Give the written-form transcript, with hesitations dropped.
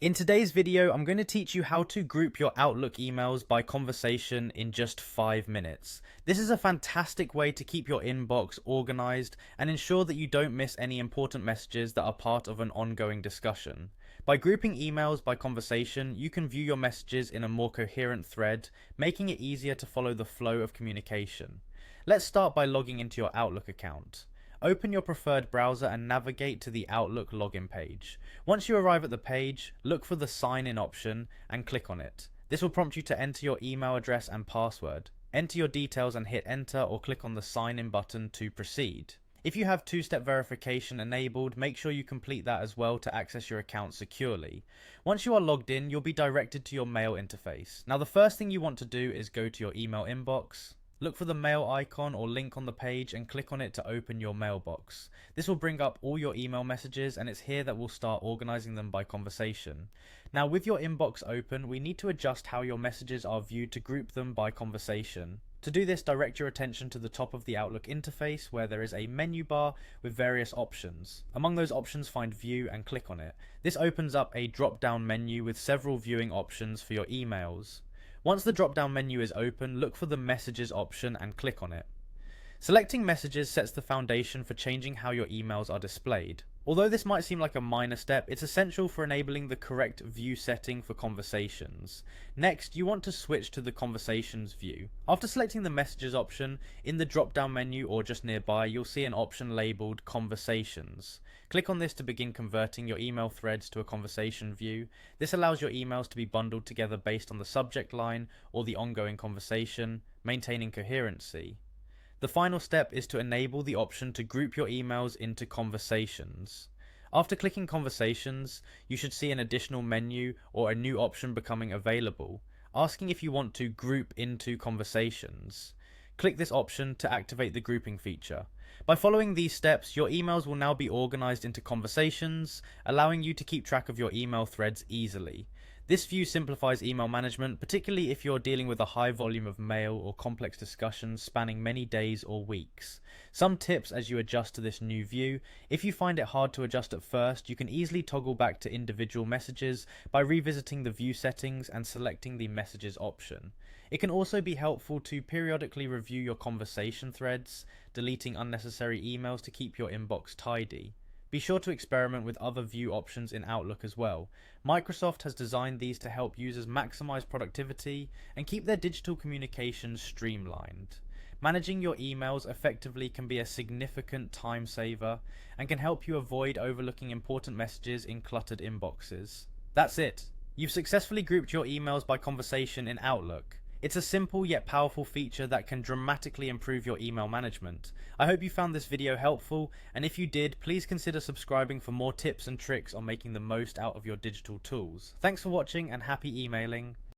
In today's video, I'm going to teach you how to group your Outlook emails by conversation in just 5 minutes. This is a fantastic way to keep your inbox organized and ensure that you don't miss any important messages that are part of an ongoing discussion. By grouping emails by conversation, you can view your messages in a more coherent thread, making it easier to follow the flow of communication. Let's start by logging into your Outlook account. Open your preferred browser and navigate to the Outlook login page. Once you arrive at the page, look for the sign in option and click on it. This will prompt you to enter your email address and password. Enter your details and hit enter or click on the sign in button to proceed. If you have two-step verification enabled, make sure you complete that as well to access your account securely. Once you are logged in, you'll be directed to your mail interface. Now the first thing you want to do is go to your email inbox. Look for the mail icon or link on the page and click on it to open your mailbox. This will bring up all your email messages, and it's here that we'll start organizing them by conversation. Now with your inbox open, we need to adjust how your messages are viewed to group them by conversation. To do this, direct your attention to the top of the Outlook interface where there is a menu bar with various options. Among those options, find View and click on it. This opens up a drop-down menu with several viewing options for your emails. Once the drop-down menu is open, look for the Messages option and click on it. Selecting Messages sets the foundation for changing how your emails are displayed. Although this might seem like a minor step, it's essential for enabling the correct view setting for conversations. Next, you want to switch to the Conversations view. After selecting the Messages option, in the drop-down menu or just nearby, you'll see an option labeled Conversations. Click on this to begin converting your email threads to a conversation view. This allows your emails to be bundled together based on the subject line or the ongoing conversation, maintaining coherency. The final step is to enable the option to group your emails into conversations. After clicking Conversations, you should see an additional menu or a new option becoming available, asking if you want to group into conversations. Click this option to activate the grouping feature. By following these steps, your emails will now be organized into conversations, allowing you to keep track of your email threads easily. This view simplifies email management, particularly if you're dealing with a high volume of mail or complex discussions spanning many days or weeks. Some tips as you adjust to this new view: if you find it hard to adjust at first, you can easily toggle back to individual messages by revisiting the view settings and selecting the Messages option. It can also be helpful to periodically review your conversation threads, deleting unnecessary emails to keep your inbox tidy. Be sure to experiment with other view options in Outlook as well. Microsoft has designed these to help users maximize productivity and keep their digital communications streamlined. Managing your emails effectively can be a significant time saver and can help you avoid overlooking important messages in cluttered inboxes. That's it. You've successfully grouped your emails by conversation in Outlook. It's a simple yet powerful feature that can dramatically improve your email management. I hope you found this video helpful, and if you did, please consider subscribing for more tips and tricks on making the most out of your digital tools. Thanks for watching and happy emailing.